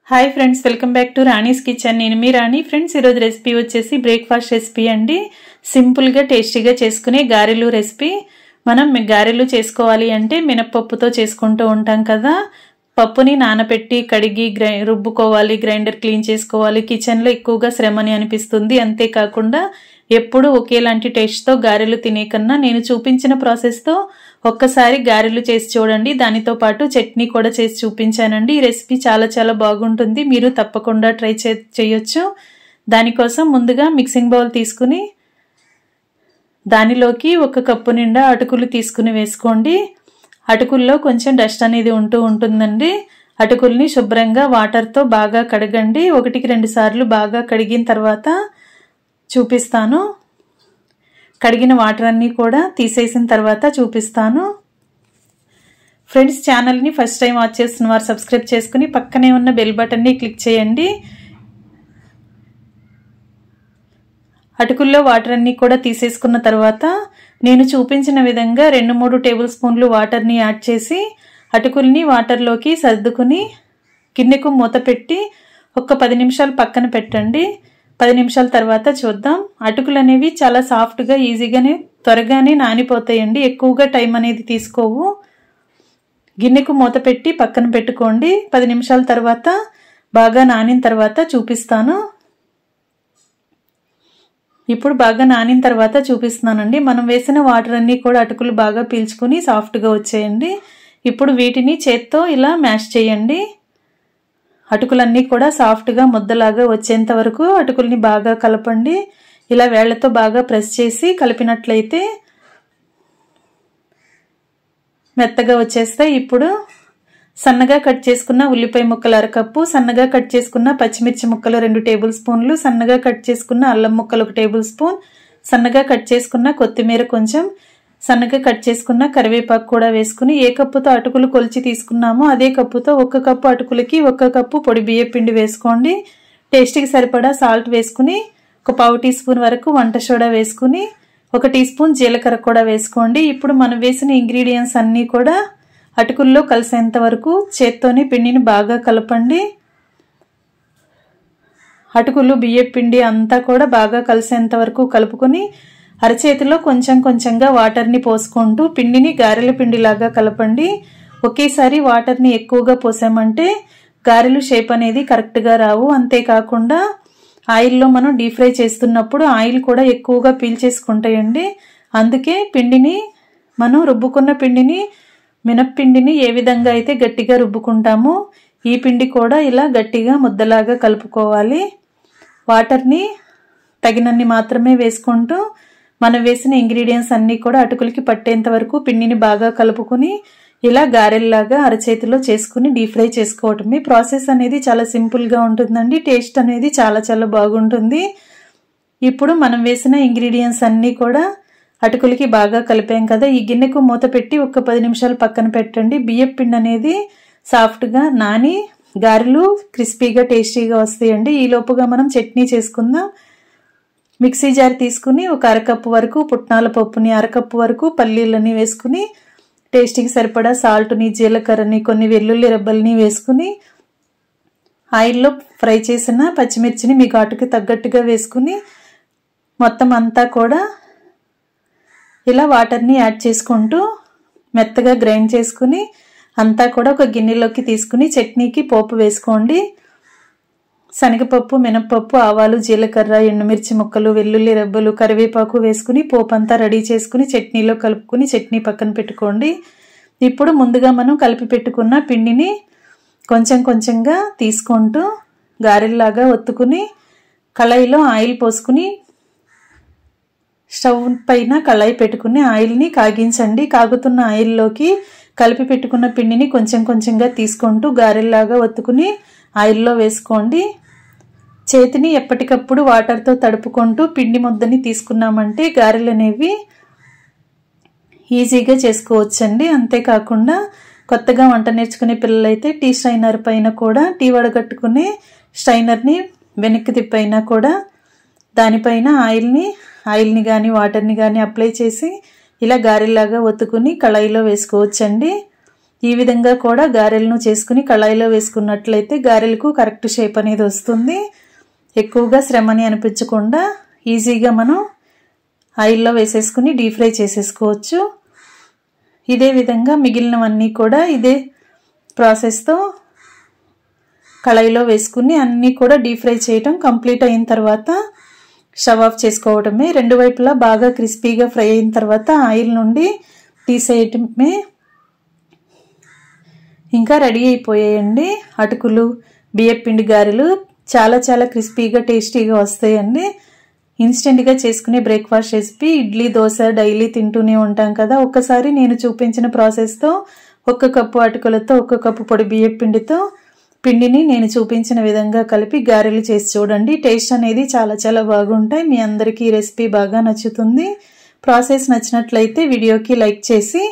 Hi friends, welcome back to Rani's kitchen. నేను మీ రాణి. Friends, ఈరోజు recipe వచ్చేసి బ్రేక్ఫాస్ట్ రెసిపీ అండి. సింపుల్గా టేస్టీగా చేసుకునే గారెలు రెసిపీ. మనం గారెలు చేసుకోవాలి అంటే మినప్పప్పుతో చేసుకుంటూ ఉంటాం కదా. పప్పుని నానబెట్టి కడిగి రుబ్బుకోవాలి, గ్రైండర్ క్లీన్ చేసుకోవాలి. కిచెన్లో ఎక్కువగా శ్రమని అనిపిస్తుంది. అంతేకాకుండా ఎప్పుడు ఒకేలాంటి టేస్ట్తో గారెలు తినే కన్నా నేను చూపించిన ప్రాసెస్తో ఒక్కసారి గారెలు చేసి చూడండి. దానితో పాటు చట్నీ కూడా చేసి చూపించానండి. ఈ రెసిపీ చాలా చాలా బాగుంటుంది. మీరు తప్పకుండా ట్రై చేయొచ్చు. దానికోసం ముందుగా మిక్సింగ్ బౌల్ తీసుకుని దానిలోకి 1 కప్పు నిండా అటుకులు తీసుకుని వేసుకోండి. అటుకుల్లో కొంచెం డస్ట్ అనేది ఉంటుందండి. అటుకుల్ని శుభ్రంగా వాటర్తో బాగా కడగండి. 1-2 సార్లు బాగా కడిగిన తర్వాత చూపిస్తాను. కడిగిన వాటర్ అన్నీ కూడా తీసేసిన తర్వాత చూపిస్తాను. ఫ్రెండ్స్, ఛానల్ని ఫస్ట్ టైం వాచ్ చేస్తున్న వారు సబ్స్క్రైబ్ చేసుకుని పక్కనే ఉన్న బెల్ బటన్ని క్లిక్ చేయండి. అటుకుల్లో వాటర్ అన్నీ కూడా తీసేసుకున్న తర్వాత నేను చూపించిన విధంగా 2-3 టేబుల్ స్పూన్లు వాటర్ని యాడ్ చేసి అటుకుల్ని వాటర్లోకి సర్దుకుని గిన్నెకు మూత పెట్టి ఒక 10 నిమిషాలు పక్కన పెట్టండి. 10 నిమిషాల తర్వాత చూద్దాం. అటుకులు అనేవి చాలా సాఫ్ట్గా ఈజీగానే త్వరగానే నానిపోతాయండి. ఎక్కువగా టైం అనేది తీసుకోవు. గిన్నెకు మూత పెట్టి పక్కన పెట్టుకోండి. 10 నిమిషాల తర్వాత బాగా నానిన తర్వాత చూపిస్తాను. ఇప్పుడు బాగా నానిన తర్వాత చూపిస్తున్నానండి. మనం వేసిన వాటర్ అన్నీ కూడా అటుకులు బాగా పీల్చుకుని సాఫ్ట్గా వచ్చేయండి. ఇప్పుడు వీటిని చేత్తో ఇలా మ్యాష్ చేయండి. అటుకులన్నీ కూడా సాఫ్ట్గా ముద్దలాగా వచ్చేంత వరకు అటుకుల్ని బాగా కలపండి. ఇలా వేళ్లతో బాగా ప్రెస్ చేసి కలిపినట్లయితే మెత్తగా వచ్చేస్తాయి. ఇప్పుడు సన్నగా కట్ చేసుకున్న ఉల్లిపాయ ముక్కలు 1/2 కప్పు, సన్నగా కట్ చేసుకున్న పచ్చిమిర్చి ముక్కలు 2 టేబుల్ స్పూన్లు, సన్నగా కట్ చేసుకున్న అల్లం ముక్కలు 1 టేబుల్ స్పూన్, సన్నగా కట్ చేసుకున్న కొత్తిమీర కొంచెం, సన్నగా కట్ చేసుకున్న కరివేపాకు కూడా వేసుకుని ఏ కప్పుతో అటుకులు కొలిచి తీసుకున్నామో అదే కప్పుతో 1 కప్పు అటుకులకి 1 కప్పు పొడి బియ్యం పిండి వేసుకోండి. టేస్ట్కి సరిపడా సాల్ట్ వేసుకుని 1 పావు టీ స్పూన్ వరకు వంట సోడా వేసుకుని 1 టీ స్పూన్ జీలకర్ర కూడా వేసుకోండి. ఇప్పుడు మనం వేసిన ఇంగ్రీడియంట్స్ అన్నీ కూడా అటుకుల్లో కలిసేంత వరకు చేత్తోని పిండిని బాగా కలపండి. అటుకులు బియ్యం పిండి అంతా కూడా బాగా కలిసేంత వరకు కలుపుకొని అరచేతిలో కొంచెం కొంచెంగా వాటర్ని పోసుకుంటూ పిండిని గారెల పిండిలాగా కలపండి. ఒకేసారి వాటర్ని ఎక్కువగా పోసామంటే గారెలు షేప్ అనేది కరెక్ట్గా రావు. అంతేకాకుండా ఆయిల్లో మనం డీప్ ఫ్రై చేస్తున్నప్పుడు ఆయిల్ కూడా ఎక్కువగా పీల్చేసుకుంటాయండి. అందుకే పిండిని మనం రుబ్బుకున్న పిండిని మినప్పిండిని ఏ విధంగా అయితే గట్టిగా రుబ్బుకుంటామో ఈ పిండి కూడా ఇలా గట్టిగా ముద్దలాగా కలుపుకోవాలి. వాటర్ని తగినన్ని మాత్రమే వేసుకుంటూ మనం వేసిన ఇంగ్రీడియంట్స్ అన్నీ కూడా అటుకులకి పట్టేంత వరకు పిండిని బాగా కలుపుకుని ఇలా గారెల్లాగా అరచేతిలో చేసుకుని డీప్ ఫ్రై చేసుకోవటమే. ప్రాసెస్ అనేది చాలా సింపుల్గా ఉంటుందండి. టేస్ట్ అనేది చాలా చాలా బాగుంటుంది. ఇప్పుడు మనం వేసిన ఇంగ్రీడియంట్స్ అన్నీ కూడా అటుకులకి బాగా కలిపాం కదా. ఈ గిన్నెకు మూత పెట్టి ఒక 10 నిమిషాలు పక్కన పెట్టండి. బియ్యం పిండి అనేది సాఫ్ట్గా నాని గారెలు క్రిస్పీగా టేస్టీగా వస్తాయండి. ఈ లోపుగా మనం చట్నీ చేసుకుందాం. మిక్సీ జార్ తీసుకుని 1/2 కప్పు వరకు పుట్నాల పప్పుని, 1/2 కప్పు వరకు పల్లీలని వేసుకుని టేస్ట్కి సరిపడా సాల్ట్ని, జీలకర్రని, కొన్ని వెల్లుల్లి రెబ్బల్ని వేసుకుని ఆయిల్లో ఫ్రై చేసిన పచ్చిమిర్చిని మీ ఘాటుకి తగ్గట్టుగా వేసుకుని మొత్తం అంతా కూడా ఇలా వాటర్ని యాడ్ చేసుకుంటూ మెత్తగా గ్రైండ్ చేసుకుని అంతా కూడా ఒక గిన్నెలోకి తీసుకుని చట్నీకి పోపు వేసుకోండి. శనగపప్పు, మినప్పప్పు, ఆవాలు, జీలకర్ర, ఎండుమిర్చి ముక్కలు, వెల్లుల్లి రెబ్బలు, కరివేపాకు వేసుకుని పోపు అంతా రెడీ చేసుకుని చట్నీలో కలుపుకుని చట్నీ పక్కన పెట్టుకోండి. ఇప్పుడు ముందుగా మనం కలిపి పెట్టుకున్న పిండిని కొంచెం కొంచెంగా తీసుకుంటూ గారెల్లాగా ఒత్తుకుని కళాయిలో ఆయిల్ పోసుకుని స్టవ్ పైన కళాయి పెట్టుకుని ఆయిల్ని కాగించండి. కాగుతున్న ఆయిల్లోకి కలిపి పెట్టుకున్న పిండిని కొంచెం కొంచెంగా తీసుకుంటూ గారెల్లాగా ఒత్తుకుని ఆయిల్లో వేసుకోండి. చేతిని ఎప్పటికప్పుడు వాటర్తో తడుపుకుంటూ పిండి ముద్దని తీసుకున్నామంటే గారెలు అనేవి ఈజీగా చేసుకోవచ్చండి. అంతేకాకుండా కొత్తగా వంట నేర్చుకునే పిల్లలైతే టీ స్ట్రైనర్ పైన కూడా టీ వడగట్టుకునే స్ట్రైనర్ని వెనక్కి తిప్పైనా కూడా దానిపైన ఆయిల్ని కానీ వాటర్ని కానీ అప్లై చేసి ఇలా గారెల్లాగా ఒత్తుకుని కళాయిలో వేసుకోవచ్చండి. ఈ విధంగా కూడా గారెలను చేసుకుని కళాయిలో వేసుకున్నట్లయితే గారెలకు కరెక్ట్ షేప్ అనేది వస్తుంది. ఎక్కువగా శ్రమని అనిపించకుండా ఈజీగా మనం ఆయిల్లో వేసేసుకుని డీప్ ఫ్రై చేసేసుకోవచ్చు. ఇదే విధంగా మిగిలినవన్నీ కూడా ఇదే ప్రాసెస్తో కళాయిలో వేసుకుని అన్నీ కూడా డీప్ ఫ్రై చేయటం కంప్లీట్ అయిన తర్వాత స్టవ్ ఆఫ్ చేసుకోవడమే. రెండు వైపులా బాగా క్రిస్పీగా ఫ్రై అయిన తర్వాత ఆయిల్ నుండి తీసేయటమే. ఇంకా రెడీ అయిపోయాయండి అటుకులు బియ్యపిండి గారెలు. చాలా చాలా క్రిస్పీగా టేస్టీగా వస్తాయండి. ఇన్స్టెంట్గా చేసుకునే breakfast recipe. Idli dosa daily తింటూనే ఉంటాం కదా. ఒక్కసారి నేను చూపించిన ప్రాసెస్తో 1 కప్పు అటుకులతో 1 కప్పు పొడి బియ్యపిండితో పిండిని నేను చూపించిన విధంగా కలిపి గారెలు చేసి చూడండి. టేస్ట్ అనేది చాలా చాలా బాగుంటాయి. మీ అందరికీ ఈ రెసిపీ బాగా నచ్చుతుంది. ప్రాసెస్ నచ్చినట్లయితే వీడియోకి లైక్ చేసి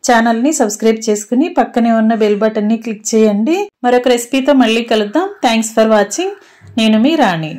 ఛానల్ని సబ్స్క్రైబ్ చేసుకుని పక్కనే ఉన్న బెల్ బటన్ని క్లిక్ చేయండి. మరొక రెసిపీతో మళ్ళీ కలుద్దాం. Thanks for watching. నేను మీ రాణి.